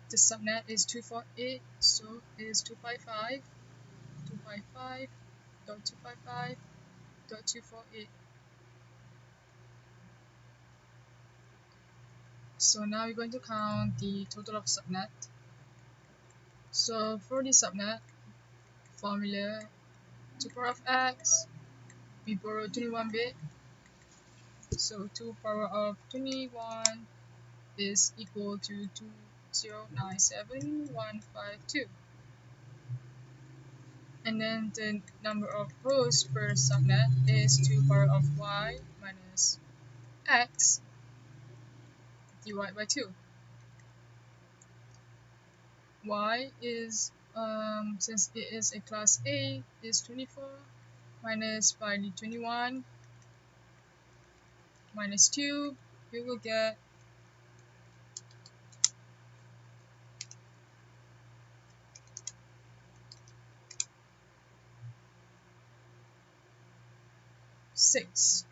the subnet is 248, so it is 255, 255 dot 255 dot 248. So now we're going to count the total of subnet. So for the subnet formula, 2 power of x, we borrow 21 bit. So 2 power of 21 is equal to 2097152. And then the number of rows per subnet is 2 power of y minus x divided by 2. Y is, since it is a class A, is 24 minus by the 21 minus 2, we will get 6.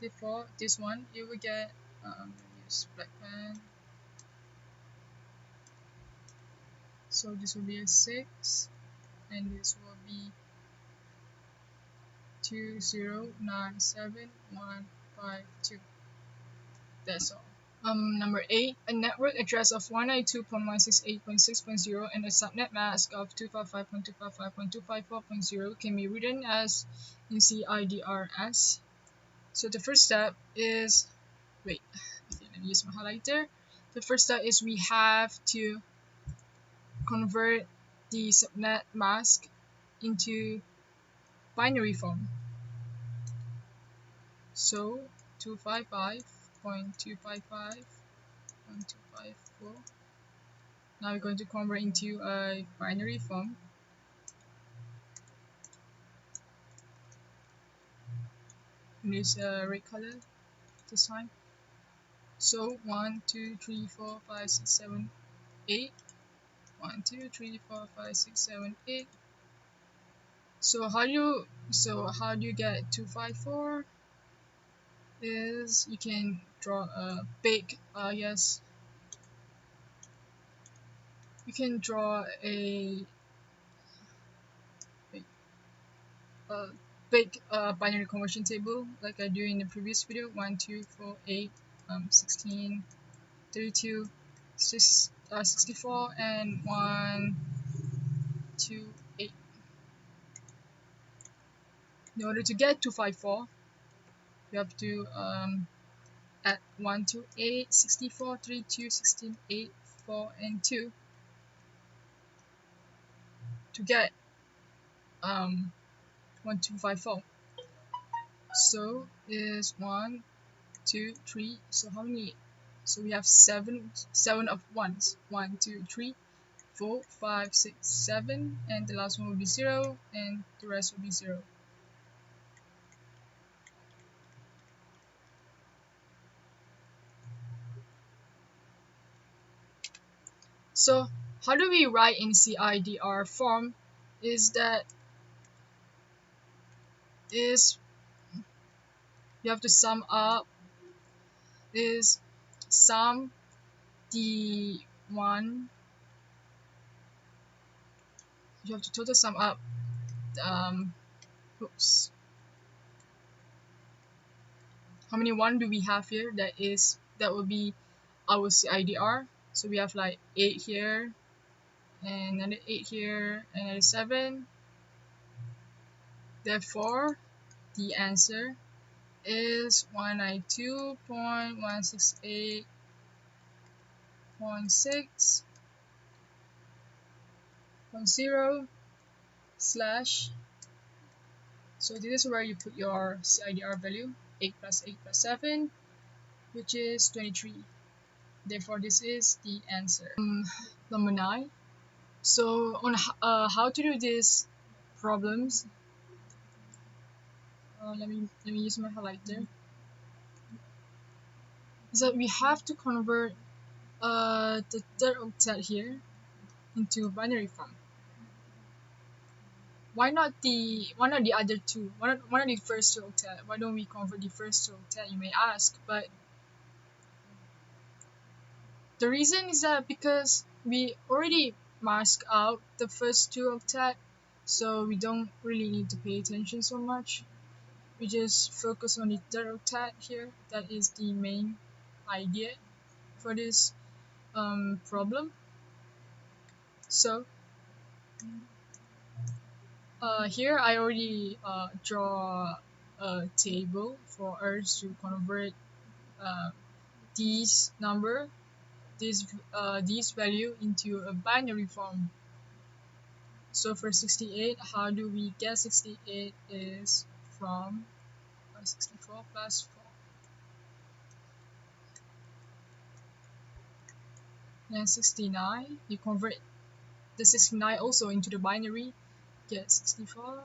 Therefore, this one you will get, use black pen. So this will be a 6, and this will be 2097152. That's all. Number 8, a network address of 192.168.6.0 and a subnet mask of 255.255.254.0 can be written as in CIDRS. So the first step is, wait, okay, let me use my highlighter. The first step is we have to convert the subnet mask into binary form. So 255.255.254. Now we're going to convert into a binary form. Use a red color this time. So 1, 2, 3, 4, 5, 6, 7, 8. 1, 2, 3, 4, 5, 6, 7, 8. So how do you get 254? Is you can draw a big yes, you can draw a big, big binary conversion table like I do in the previous video. 1, 2, 4, 8, 16, 32, 64, and 1, 2, 8. In order to get 254, you have to add 1, 2, 8, 64, 32, 16, 8, 4, and 2 to get 1254. So is 1, 2, 3. So how many? So we have seven of ones. 1, 2, 3, 4, 5, 6, 7, and the last one will be 0, and the rest will be 0. So how do we write in CIDR form? Is that is you have to sum up is sum the one, you have to total sum up oops, how many one do we have here? That will be our CIDR. So we have like 8 here, and another 8 here, and another 7. Therefore the answer is 192.168.6.0 slash, so this is where you put your CIDR value, 8 plus 8 plus 7, which is 23. Therefore this is the answer. Number 9. So on how to do these problems, let me use my highlighter. So we have to convert the third octet here into binary form. Why not the other two? Why not the first two octet? Why don't we convert the first two octet, you may ask? But the reason is that because we already mask out the first two octet, so we don't really need to pay attention so much. We just focus on the third octet here. That is the main idea for this problem. So here I already draw a table for us to convert uh, these number these value into a binary form. So for 68, how do we get 68 is from 64 plus 4. Then 69, you convert the 69 also into the binary, get 64.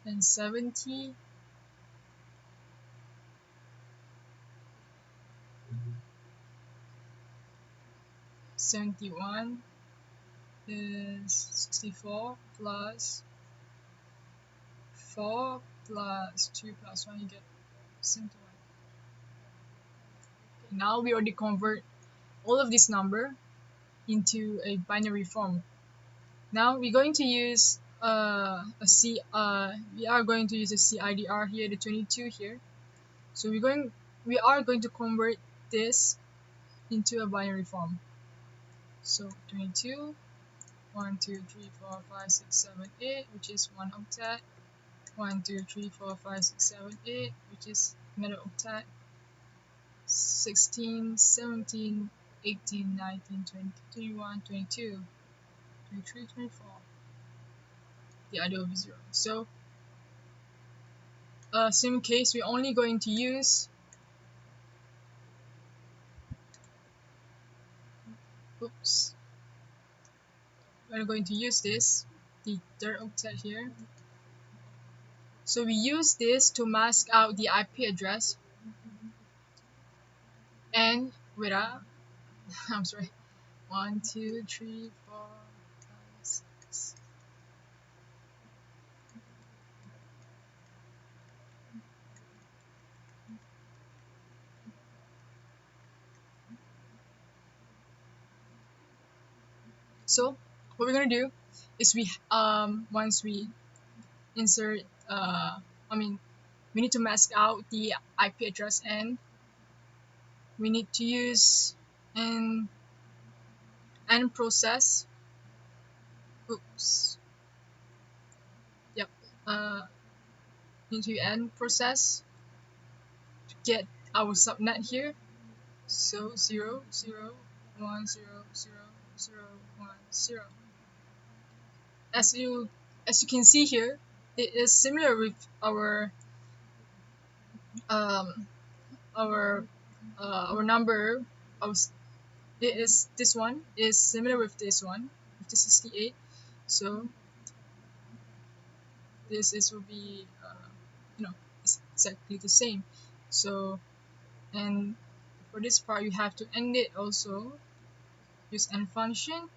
And 70. 71 is 64 plus 4 plus 2 plus 1, you get 71. Now we already convert all of this number into a binary form. Now we're going to use we are going to use a CIDR here, the 22 here. So we are going to convert this into a binary form. So 22, 1, 2, 3, 4, 5, 6, 7, 8, which is one octet. 1, 2, 3, 4, 5, 6, 7, 8, which is another octet. 16, 17, 18, 19, 20, 21, 22, 23, 24. the ID will be 0. So same case, we're only going to use oops we're going to use this, the third octet here. So we use this to mask out the IP address and wait I'm sorry, 1 2 3 4 5 6. So what we're gonna do is we once we insert I mean we need to mask out the IP address and we need to use an process. Oops. Yep. Into end process to get our subnet here. So 0 0 1 0 0 0 1 0. As you can see here, it is similar with um our our number of it is this one is similar with this one with the 68. So this is will be you know it's exactly the same. So and for this part you have to end it also, use end function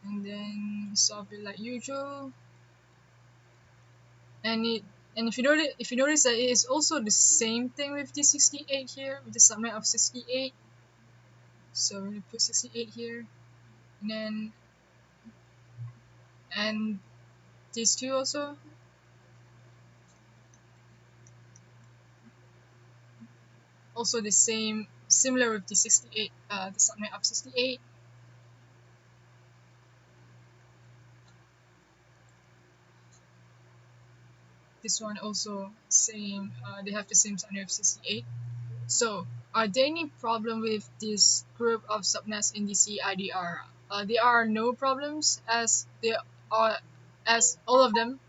and then solve it like usual. And it and if you notice that it is also the same thing with the 68 here with the subnet of 68. So we put 68 here and then and these two also. Also the same, similar with the 68, the subnet of 68. This one also same, they have the same subnet of 68. So are there any problem with this group of subnets in the CIDR? There are no problems as all of them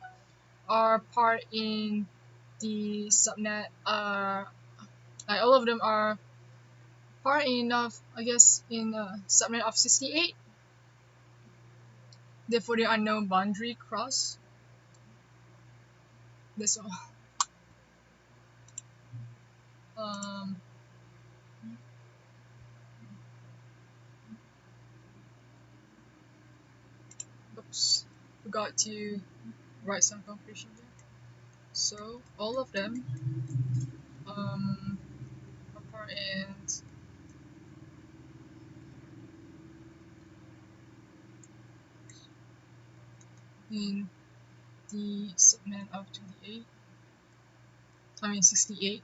are part in the subnet. Like all of them are part enough, I guess, in subnet of 68. Therefore, there are no boundary cross. That's all. Um, oops, forgot to write some conclusion here. So all of them are part in the subnet of 28. I mean 68.